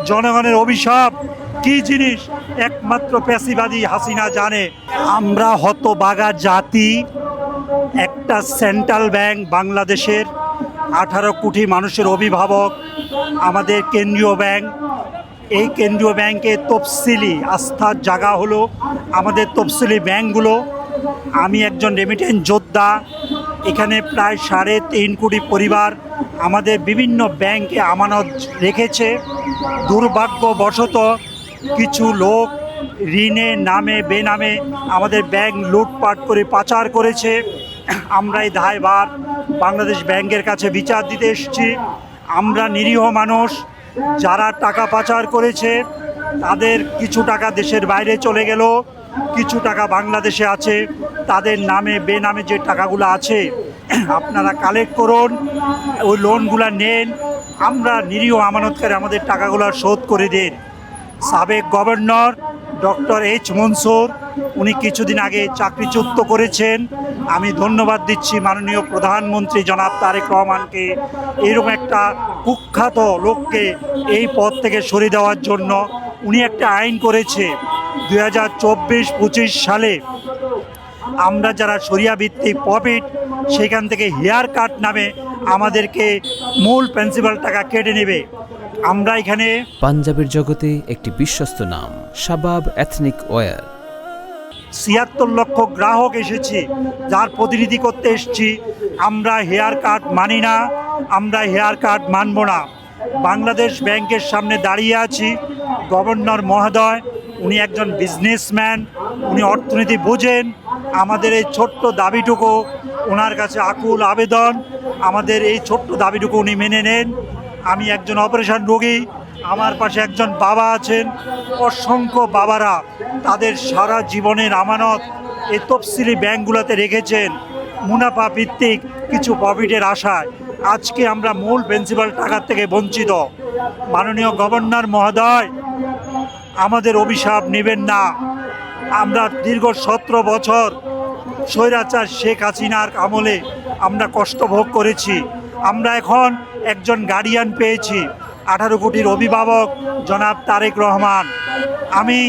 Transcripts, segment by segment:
জনগণের অভিশাপ কি জিনিস একমাত্র পেশিবাদী হাসিনা জানে। আমরা হতবাগা জাতি। একটা সেন্ট্রাল ব্যাংক বাংলাদেশের 18 কোটি মানুষের অভিভাবক, আমাদের কেন্দ্রীয় ব্যাংক। এই কেন্দ্রীয় ব্যাংকে তফসিলি আস্থার জায়গা হলো আমাদের তফসিলি ব্যাংকগুলো। আমি একজন রেমিটেন্স যোদ্ধা। এখানে প্রায় 3.5 কোটি পরিবার আমাদের বিভিন্ন ব্যাংকে আমানত রেখেছে। দুর্ভাগ্যবশত কিছু লোক ঋণে নামে বেনামে আমাদের ব্যাংক লুটপাট করে পাচার করেছে। আমরা এই দায়ভার বাংলাদেশ ব্যাংকের কাছে বিচার দিতে এসেছি। আমরা নিরীহ মানুষ, যারা টাকা পাচার করেছে তাদের কিছু টাকা দেশের বাইরে চলে গেল, কিছু টাকা বাংলাদেশে আছে। তাদের নামে বেনামে যে টাকাগুলো আছে আপনারা কালেক্ট করুন, ওই লোনগুলো নেন। আমরা নিরীহ আমানতকারী, আমাদের টাকাগুলো শোধ করে দিন। সাবেক গভর্নর ডক্টর এইচ মনসুর উনি কিছুদিন আগে চাকরিচ্যুত করেছেন। আমি ধন্যবাদ দিচ্ছি মাননীয় প্রধানমন্ত্রী জনাব তারেক রহমানকে, এরকম একটা কুখ্যাত লোককে এই পদ থেকে সরিয়ে দেওয়ার জন্য। উনি একটা আইন করেছে 2024-25 সালে আমরা যারা শরিয়া ভিত্তিক প্রফিট সেখান থেকে হেয়ার কাট নামে আমাদেরকে মূল প্রিন্সিপাল টাকা কেটে নেবে। আমরা এখানে পাঞ্জাবের জগতে একটি বিশ্বস্ত নাম শাবাব এথনিক ওয়্যার। 76 লক্ষ গ্রাহক এসেছি, যার প্রতিনিধি করতে এসেছি। আমরা হেয়ার কাট মানি না, আমরা হেয়ার কাট মানব না। বাংলাদেশ ব্যাংকের সামনে দাঁড়িয়ে আছি। গভর্নর মহোদয় উনি একজন বিজনেসম্যান, উনি অর্থনীতি বোঝেন। আমাদের এই ছোট্ট দাবিটুকু ওনার কাছে আকুল আবেদন, আমাদের এই ছোট্ট দাবিটুকু উনি মেনে নেন। আমি একজন অপারেশন রোগী, আমার পাশে একজন বাবা আছেন। অসংখ্য বাবারা তাদের সারা জীবনের আমানত এই তফসিলি ব্যাংকগুলোতে রেখেছেন মুনাফা ভিত্তিক কিছু প্রফিটের আশায়। আজকে আমরা মূল প্রিন্সিপাল টাকার থেকে বঞ্চিত। মাননীয় গভর্নর মহোদয়, আমাদের অভিশাপ নেবেন না। আমরা দীর্ঘ 17 বছর স্বৈরাচার শেখ হাসিনার আমলে আমরা কষ্ট ভোগ করেছি। আমরা এখন একজন গার্ডিয়ান পেয়েছি, 18 কোটির অভিভাবক জনাব তারেক রহমান। আমি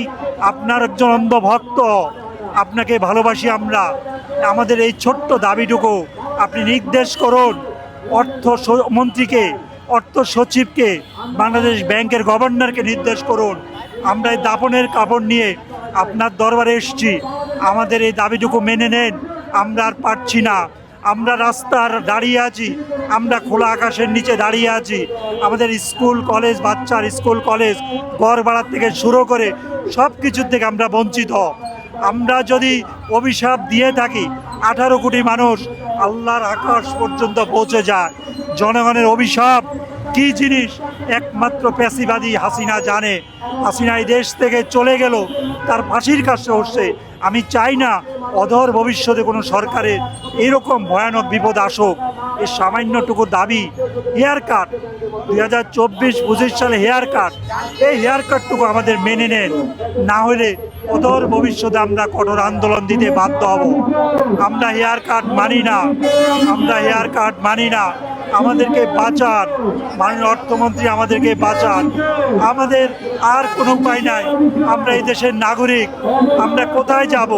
আপনার একজন অন্ধভক্ত, আপনাকে ভালোবাসি আমরা। আমাদের এই ছোট্ট দাবিটুকু আপনি নির্দেশ করুন মন্ত্রীকে, অর্থ সচিবকে, বাংলাদেশ ব্যাংকের গভর্নরকে নির্দেশ করুন। আমরা এই দাপনের কাপড় নিয়ে আপনার দরবারে এসেছি, আমাদের এই দাবিটুকু মেনে নেন। আমরা আর পারছি না, আমরা রাস্তার দাঁড়িয়ে আছি, আমরা খোলা আকাশের নিচে দাঁড়িয়ে আছি। আমাদের স্কুল কলেজ, বাচ্চার স্কুল কলেজ, ঘর ভাড়ার থেকে শুরু করে সব কিছুর থেকে আমরা বঞ্চিত। আমরা যদি অভিশাপ দিয়ে থাকি, 18 কোটি মানুষ আল্লাহর আকাশ পর্যন্ত পৌঁছে যায়। জনগণের অভিশাপ কি জিনিস একমাত্র পেশিবাদী হাসিনা জানে। হাসিনা এই দেশ থেকে চলে গেল, তার ফাঁসির কাছে উঠছে। আমি চাই না অদূর ভবিষ্যতে কোনো সরকারের এরকম ভয়ানক বিপদ আসুক। এই সামান্যটুকু দাবি হেয়ার কাট, 2024-25 সালে হেয়ার কাট, এই হেয়ার কাটটুকু আমাদের মেনে নেন। না হলে অদূর ভবিষ্যতে আমরা কঠোর আন্দোলন দিতে বাধ্য হব। আমরা হেয়ার কাট মানি না, আমরা হেয়ার কাট মানি না। আমাদেরকে বাঁচান মাননীয় অর্থমন্ত্রী, আমাদেরকে বাঁচান। আমাদের আর কোনো উপায় নাই, আমরা এই দেশের নাগরিক। আমরা কোথায় যাব?